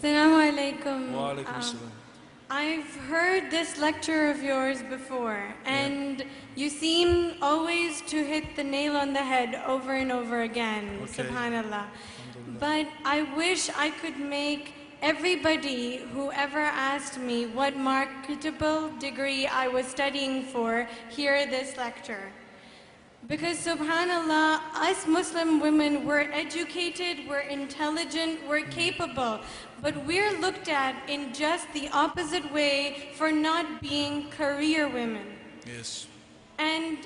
Assalamu alaikum. Wa alaikum salam. I've heard this lecture of yours before, and you seem always to hit the nail on the head over and over again, Okay. subhanallah. Alhamdulillah. But I wish I could make everybody who ever asked me what marketable degree I was studying for hear this lecture. Because subhanallah, us Muslim women, we're educated, we're intelligent, we're capable, but we're looked at in just the opposite way for not being career women. Yes. And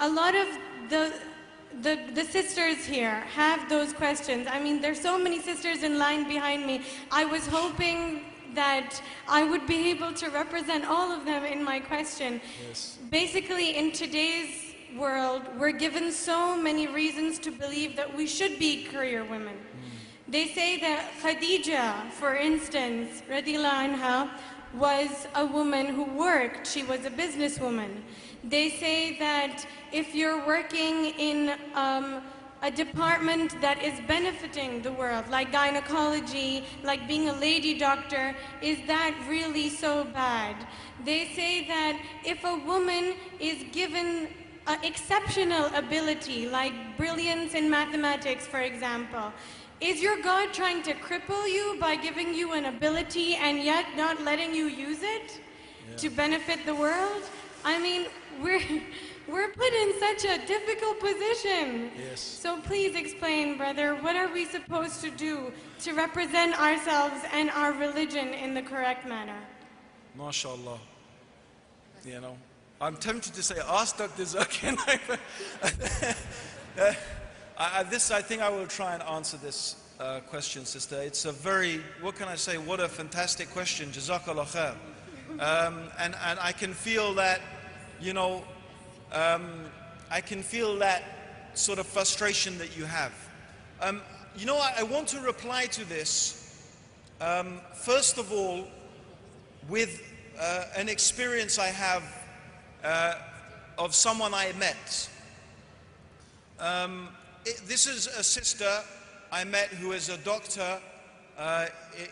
a lot of the sisters here have those questions. I mean, there's so many sisters in line behind me. I was hoping that I would be able to represent all of them in my question. Yes. Basically, in today's world, we're given so many reasons to believe that we should be career women. They say that Khadija, for instance, radiallahu anha, was a woman who worked. She was a businesswoman. They say that if you're working in a department that is benefiting the world, like gynecology, like being a lady doctor, is that really so bad? They say that if a woman is given exceptional ability, like brilliance in mathematics, for example, is your God trying to cripple you by giving you an ability and yet not letting you use it to benefit the world? I mean, we're put in such a difficult position. Yes. So please explain, brother, what are we supposed to do to represent ourselves and our religion in the correct manner? MashaAllah. You know, I'm tempted to say, ask Dr. Zakir. I think I will try and answer this question, sister. It's a very, what can I say, what a fantastic question. Jazakallah khair. And I can feel that, you know, I can feel that sort of frustration that you have. You know, I want to reply to this, first of all, with an experience I have of someone I met. This is a sister I met who is a doctor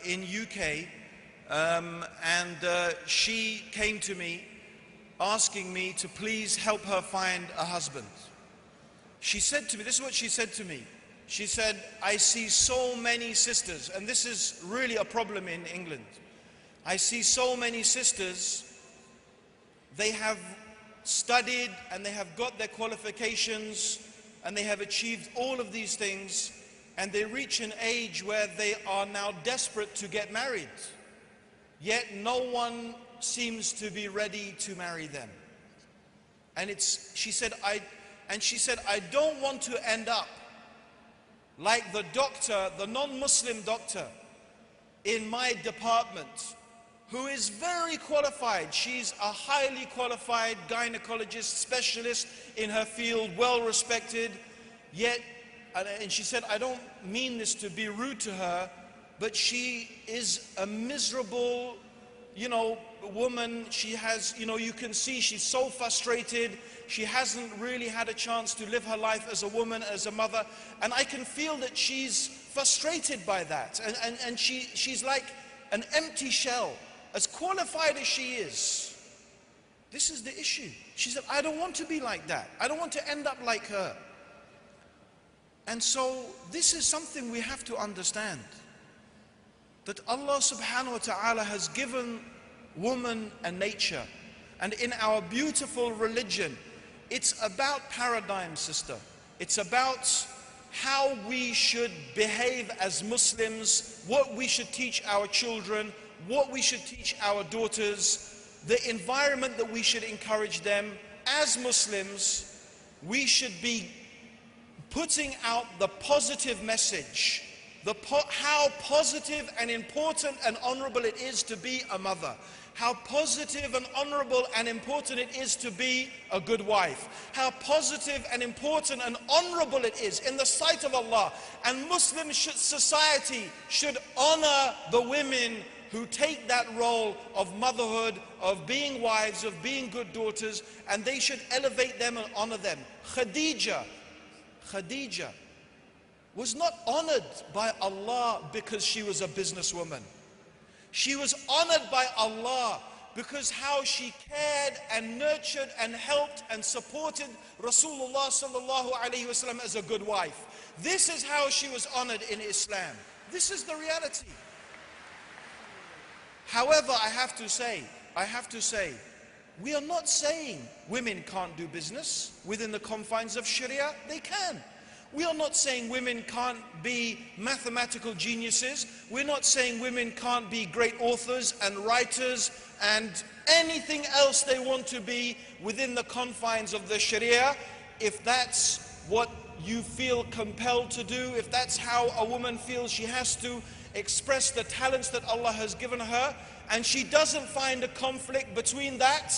in UK, and she came to me asking me to please help her find a husband. She said to me, this is what she said to me. She said, I see so many sisters, and this is really a problem in England. I see so many sisters, they have studied and they have got their qualifications and they have achieved all of these things, and they reach an age where they are now desperate to get married, yet no one seems to be ready to marry them. And she said, I don't want to end up like the doctor, the non-Muslim doctor in my department, who is very qualified. She's a highly qualified gynecologist, specialist in her field, well respected, yet, and she said, I don't mean this to be rude to her, but she is a miserable, you know, woman. She has, you know, you can see she's so frustrated. She hasn't really had a chance to live her life as a woman, as a mother, and I can feel that she's frustrated by that, and she's like an empty shell. As qualified as she is, this is the issue. She said, I don't want to be like that. I don't want to end up like her. And so this is something we have to understand, that Allah subhanahu wa ta'ala has given woman a nature. And in our beautiful religion, it's about paradigm, sister. It's about how we should behave as Muslims, what we should teach our children, what we should teach our daughters, the environment that we should encourage them. As Muslims, we should be putting out the positive message, how positive and important and honorable it is to be a mother, how positive and honorable and important it is to be a good wife, how positive and important and honorable it is in the sight of Allah. And Muslim society should honor the women who take that role of motherhood, of being wives, of being good daughters, and they should elevate them and honor them. Khadija was not honored by Allah because she was a businesswoman. She was honored by Allah because how she cared and nurtured and helped and supported Rasulullah sallallahu alaihi wasallam as a good wife. This is how she was honored in Islam. This is the reality. However, I have to say, we are not saying women can't do business within the confines of Sharia. They can. We are not saying women can't be mathematical geniuses. We're not saying women can't be great authors and writers and anything else they want to be within the confines of the Sharia. If that's what you feel compelled to do, if that's how a woman feels she has to express the talents that Allah has given her, and she doesn't find a conflict between that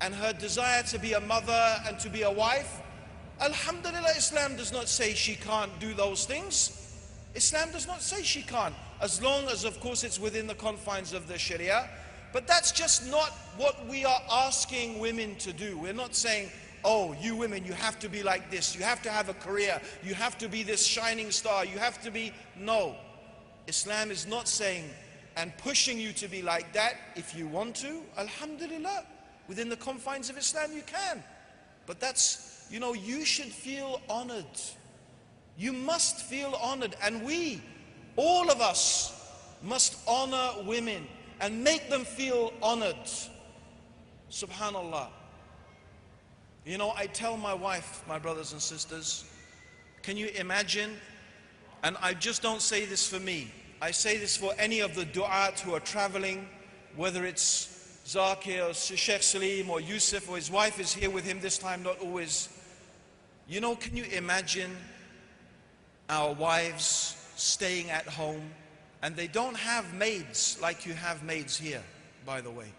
and her desire to be a mother and to be a wife, Alhamdulillah, Islam does not say she can't do those things. Islam does not say she can't, as long as, of course, it's within the confines of the Sharia. But that's just not what we are asking women to do. We're not saying, oh, you women, you have to be like this, you have to have a career, you have to be this shining star, you have to be... No. Islam is not saying and pushing you to be like that. If you want to, Alhamdulillah, within the confines of Islam you can. But that's, you know, you should feel honored. You must feel honored. And we, all of us, must honor women and make them feel honored. Subhanallah. You know, I tell my wife, my brothers and sisters, can you imagine? And I just don't say this for me. I say this for any of the du'at who are traveling, whether it's Zakir or Sheikh Salim or Yusuf, or his wife is here with him this time, not always. You know, can you imagine our wives staying at home, and they don't have maids like you have maids here, by the way.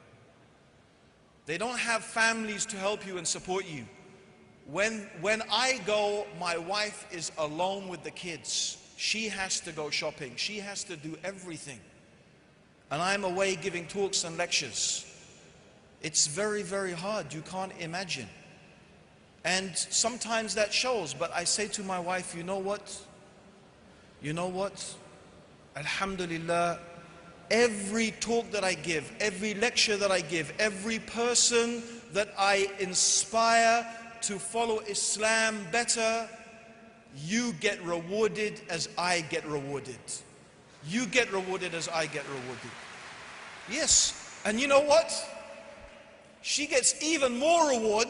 They don't have families to help you and support you. When I go, my wife is alone with the kids. She has to go shopping. She has to do everything. And I'm away giving talks and lectures. It's very, very hard. You can't imagine. And sometimes that shows. But I say to my wife, you know what? You know what? Alhamdulillah, every talk that I give, every lecture that I give, every person that I inspire to follow Islam better, you get rewarded as I get rewarded. You get rewarded as I get rewarded. Yes, and you know what? She gets even more reward.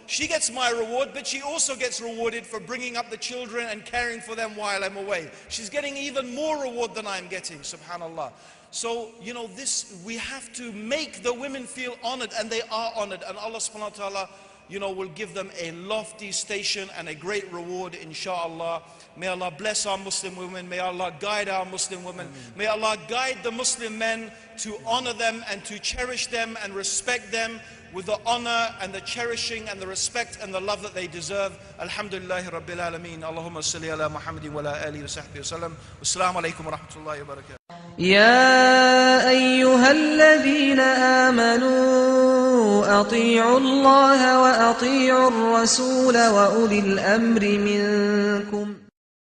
She gets my reward, but she also gets rewarded for bringing up the children and caring for them while I'm away. She's getting even more reward than I'm getting, subhanallah. So, you know, this, we have to make the women feel honored, and they are honored, and Allah subhanahu wa ta'ala, you know, will give them a lofty station and a great reward, inshallah. May Allah bless our Muslim women. May Allah guide our Muslim women. May Allah guide the Muslim men to honor them and to cherish them and respect them with the honor and the cherishing and the respect and the love that they deserve. Alhamdulillahi Rabbil Alameen. Allahumma salli ala Muhammadin wa ala alihi wa sahbihi wa sallam. Wassalamu alaikum wa rahmatullahi wa barakatuh. يا أيها الذين آمنوا أطيعوا الله وأطيعوا الرسول وأولي الأمر منكم